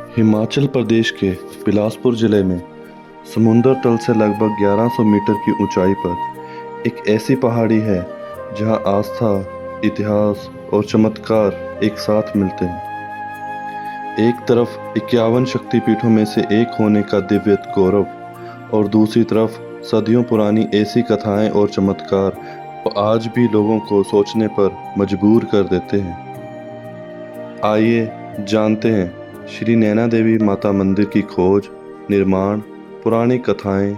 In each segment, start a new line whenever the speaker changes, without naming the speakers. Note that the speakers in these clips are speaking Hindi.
हिमाचल प्रदेश के बिलासपुर जिले में समुंदर तल से लगभग 1100 मीटर की ऊंचाई पर एक ऐसी पहाड़ी है जहां आस्था, इतिहास और चमत्कार एक साथ मिलते हैं। एक तरफ 51 शक्तिपीठों में से एक होने का दिव्य गौरव और दूसरी तरफ सदियों पुरानी ऐसी कथाएं और चमत्कार वो आज भी लोगों को सोचने पर मजबूर कर देते हैं। आइए जानते हैं श्री नैना देवी माता मंदिर की खोज, निर्माण, पुरानी कथाएं,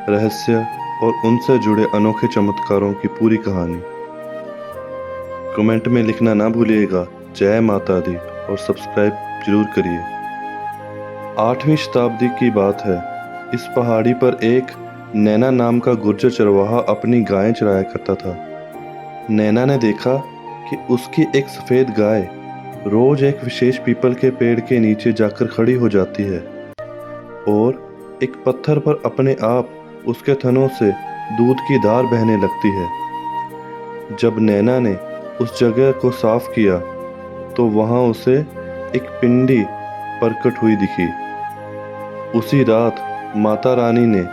रहस्य और उनसे जुड़े अनोखे चमत्कारों की पूरी कहानी। कमेंट में लिखना ना भूलिएगा जय माता दी और सब्सक्राइब जरूर करिए। 8वीं शताब्दी की बात है। इस पहाड़ी पर एक नैना नाम का गुर्जर चरवाहा अपनी गायें चराया करता था। नैना ने देखा कि उसकी एक सफ़ेद गाय रोज एक विशेष पीपल के पेड़ के नीचे जाकर खड़ी हो जाती है और एक पत्थर पर अपने आप उसके थनों से दूध की धार बहने लगती है। जब नैना ने उस जगह को साफ किया तो वहां उसे एक पिंडी प्रकट हुई दिखी। उसी रात माता रानी ने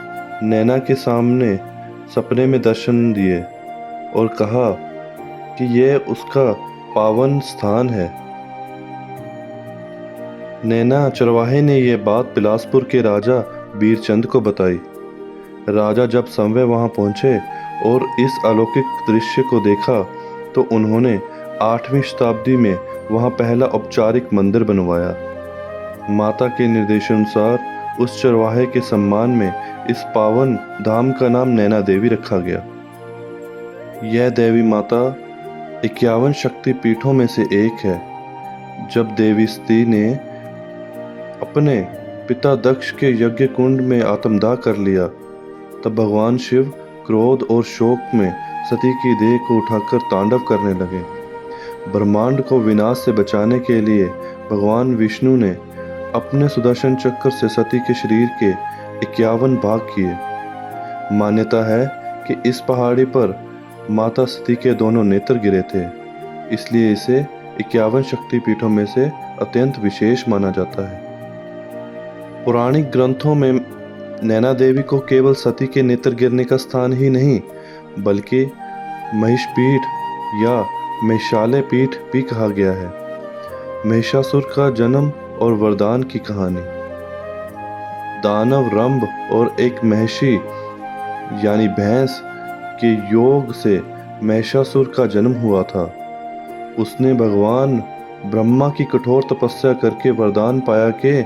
नैना के सामने सपने में दर्शन दिए और कहा कि यह उसका पावन स्थान है। नैना चरवाहे ने यह बात बिलासपुर के राजा बीरचंद को बताई। राजा जब समय वहां पहुंचे और इस अलौकिक दृश्य को देखा तो उन्होंने 8वीं शताब्दी में वहां पहला औपचारिक मंदिर बनवाया। माता के निर्देशानुसार उस चरवाहे के सम्मान में इस पावन धाम का नाम नैना देवी रखा गया। यह देवी माता 51 शक्ति पीठों में से एक है। जब देवी सती ने अपने पिता दक्ष के यज्ञ कुंड में आत्मदाह कर लिया तब भगवान शिव क्रोध और शोक में सती की देह को उठाकर तांडव करने लगे। ब्रह्मांड को विनाश से बचाने के लिए भगवान विष्णु ने अपने सुदर्शन चक्र से सती के शरीर के 51 भाग किए। मान्यता है कि इस पहाड़ी पर माता सती के दोनों नेत्र गिरे थे, इसलिए इसे 51 शक्तिपीठों में से अत्यंत विशेष माना जाता है। पौराणिक ग्रंथों में नैना देवी को केवल सती के नेत्र गिरने का स्थान ही नहीं बल्कि महिषपीठ या महिषाले पीठ भी कहा गया है। महिषासुर का जन्म और वरदान की कहानी। दानव रंभ और एक महिषी यानी भैंस के योग से महिषासुर का जन्म हुआ था। उसने भगवान ब्रह्मा की कठोर तपस्या करके वरदान पाया कि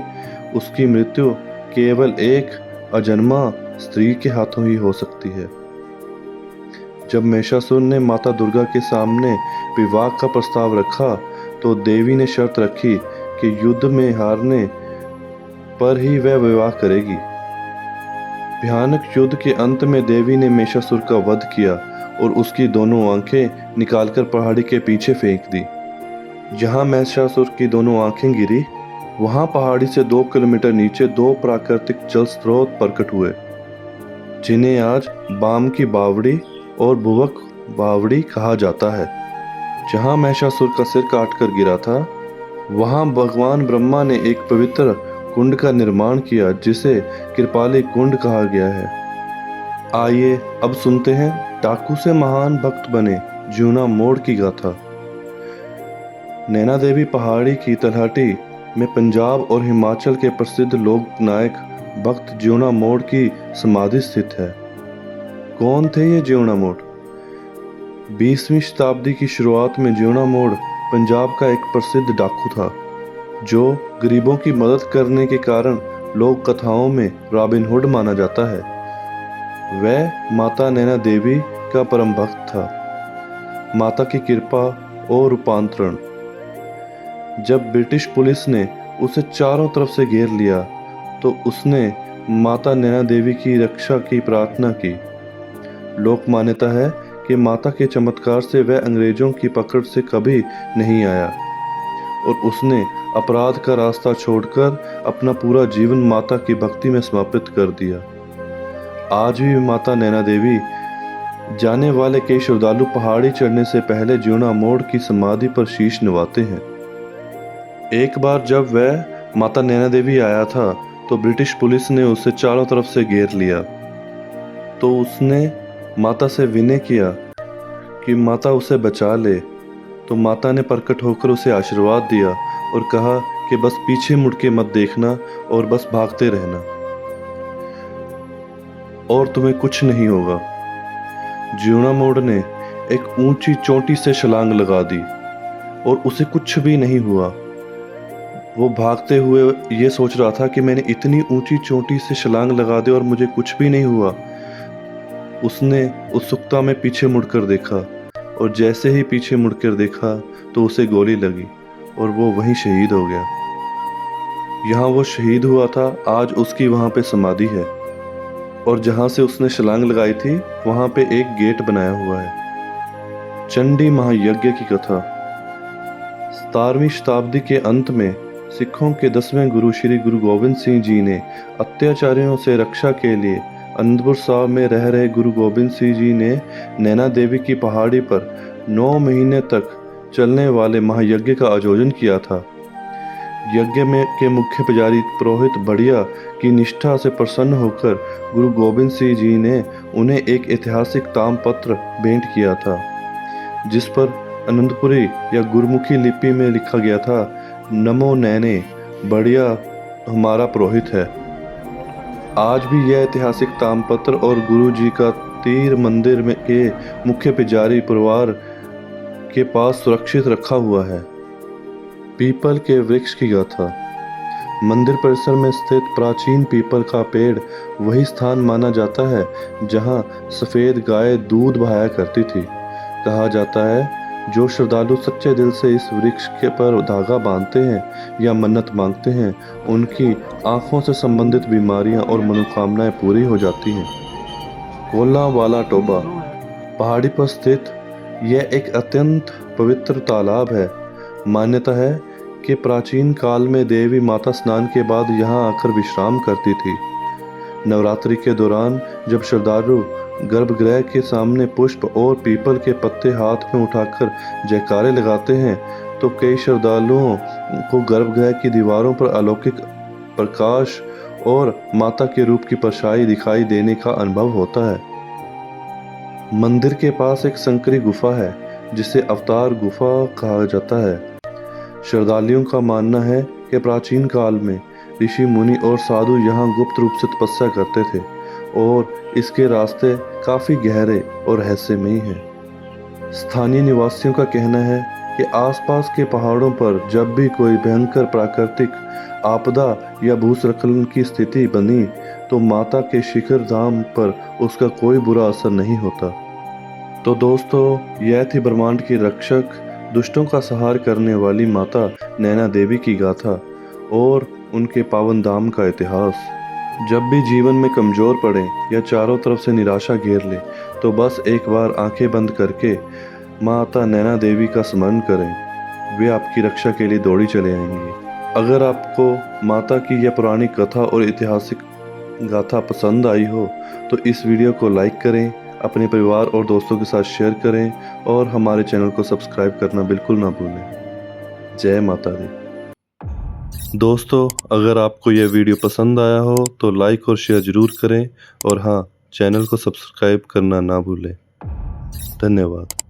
उसकी मृत्यु केवल एक अजन्मा स्त्री के हाथों ही हो सकती है। जब महिषासुर ने माता दुर्गा के सामने विवाह का प्रस्ताव रखा तो देवी ने शर्त रखी कि युद्ध में हारने पर ही वह विवाह करेगी। भयानक युद्ध के अंत में देवी ने महिषासुर का वध किया और उसकी दोनों आंखें निकालकर पहाड़ी के पीछे फेंक दी। जहां महिषासुर की दोनों आंखें गिरी वहां पहाड़ी से 2 किलोमीटर नीचे 2 प्राकृतिक जल स्रोत प्रकट हुए, जिन्हें आज बाम की बावड़ी और भुवक बावड़ी कहा जाता है। जहां महिषासुर का सिर काटकर गिरा था वहां भगवान ब्रह्मा ने एक पवित्र कुंड का निर्माण किया जिसे कृपाली कुंड कहा गया है। आइए अब सुनते हैं डाकू से महान भक्त बने ज्योना मोड़ की गाथा। नैना देवी पहाड़ी की तलहटी में पंजाब और हिमाचल के प्रसिद्ध लोक नायक भक्त ज्योना मोड़ की समाधि स्थित है। कौन थे ये ज्योना मोड़? 20वीं शताब्दी की शुरुआत में ज्योना मोड़ पंजाब का एक प्रसिद्ध डाकू था जो गरीबों की मदद करने के कारण लोक कथाओं में रॉबिन हुड माना जाता है। वह माता नैना देवी का परम भक्त था। माता की कृपा और रूपांतरण। जब ब्रिटिश पुलिस ने उसे चारों तरफ से घेर लिया तो उसने माता नैना देवी की रक्षा की प्रार्थना की। लोक मान्यता है कि माता के चमत्कार से वह अंग्रेजों की पकड़ से कभी नहीं आया और उसने अपराध का रास्ता छोड़कर अपना पूरा जीवन माता की भक्ति में समर्पित कर दिया। आज भी माता नैना देवी जाने वाले कई श्रद्धालु पहाड़ी चढ़ने से पहले ज्योना मोड़ की समाधि पर शीश नवाते हैं। एक बार जब वह माता नैना देवी आया था तो ब्रिटिश पुलिस ने उसे चारों तरफ से घेर लिया। तो उसने माता से विनय किया कि माता उसे बचा ले। तो माता ने प्रकट होकर उसे आशीर्वाद दिया और कहा कि बस पीछे मुड़ के मत देखना और बस भागते रहना और तुम्हें कुछ नहीं होगा। जियोना मोड़ ने एक ऊंची चोटी से छलांग लगा दी और उसे कुछ भी नहीं हुआ। वो भागते हुए ये सोच रहा था कि मैंने इतनी ऊंची चोटी से छलांग लगा दी और मुझे कुछ भी नहीं हुआ। उसने उत्सुकता में पीछे मुड़कर देखा और जैसे ही पीछे मुड़कर देखा तो उसे गोली लगी और वो वहीं शहीद हो गया। यहाँ वो शहीद हुआ था, आज उसकी वहाँ पे समाधि है और जहाँ से उसने छलांग लगाई थी वहाँ पे एक गेट बनाया हुआ है। चंडी महायज्ञ की कथा। 17वीं शताब्दी के अंत में सिखों के 10वें गुरु श्री गुरु गोबिंद सिंह जी ने अत्याचारियों से रक्षा के लिए अनंतपुर साहिब में रह रहे गुरु गोबिंद सिंह जी ने नैना देवी की पहाड़ी पर 9 महीने तक चलने वाले महायज्ञ का आयोजन किया था। यज्ञ में के मुख्य पुजारी पुरोहित बढ़िया की निष्ठा से प्रसन्न होकर गुरु गोबिंद सिंह जी ने उन्हें एक ऐतिहासिक ताम्रपत्र भेंट किया था, जिस पर अनंतपुरी या गुरमुखी लिपि में लिखा गया था, नमो नैने, बढ़िया हमारा पुरोहित है। आज भी यह ऐतिहासिक ताम्रपत्र और गुरु जी का तीर मंदिर में के मुख्य पुजारी परिवार के पास सुरक्षित रखा हुआ है। पीपल के वृक्ष की गाथा। मंदिर परिसर में स्थित प्राचीन पीपल का पेड़ वही स्थान माना जाता है जहां सफेद गाय दूध बहाया करती थी। कहा जाता है जो श्रद्धालु सच्चे दिल से इस वृक्ष के पर धागा बांधते हैं या मन्नत मांगते हैं, उनकी आंखों से संबंधित बीमारियां और मनोकामनाएं पूरी हो जाती हैं। कोल्ला वाला टोबा। पहाड़ी पर स्थित यह एक अत्यंत पवित्र तालाब है। मान्यता है कि प्राचीन काल में देवी माता स्नान के बाद यहाँ आकर विश्राम करती थी। नवरात्रि के दौरान जब श्रद्धालु गर्भगृह के सामने पुष्प और पीपल के पत्ते हाथ में उठाकर जयकारे लगाते हैं तो कई श्रद्धालुओं को गर्भगृह की दीवारों पर अलौकिक प्रकाश और माता के रूप की परछाई दिखाई देने का अनुभव होता है। मंदिर के पास एक संकरी गुफा है जिसे अवतार गुफा कहा जाता है। श्रद्धालुओं का मानना है कि प्राचीन काल में ऋषि मुनि और साधु यहाँ गुप्त रूप से तपस्या करते थे और इसके रास्ते काफी गहरे और रहस्यमयी हैं। स्थानीय निवासियों का कहना है कि आसपास के पहाड़ों पर जब भी कोई भयंकर प्राकृतिक आपदा या भूस्खलन की स्थिति बनी तो माता के शिखर धाम पर उसका कोई बुरा असर नहीं होता। तो दोस्तों, यह थी ब्रह्मांड की रक्षक, दुष्टों का संहार करने वाली माता नैना देवी की गाथा और उनके पावन धाम का इतिहास। जब भी जीवन में कमजोर पड़े या चारों तरफ से निराशा घेर ले तो बस एक बार आंखें बंद करके माता नैना देवी का स्मरण करें, वे आपकी रक्षा के लिए दौड़ी चले आएंगी। अगर आपको माता की यह पुरानी कथा और ऐतिहासिक गाथा पसंद आई हो तो इस वीडियो को लाइक करें, अपने परिवार और दोस्तों के साथ शेयर करें और हमारे चैनल को सब्सक्राइब करना बिल्कुल ना भूलें। जय माता दी। दोस्तों, अगर आपको यह वीडियो पसंद आया हो तो लाइक और शेयर ज़रूर करें और हाँ, चैनल को सब्सक्राइब करना ना भूलें। धन्यवाद।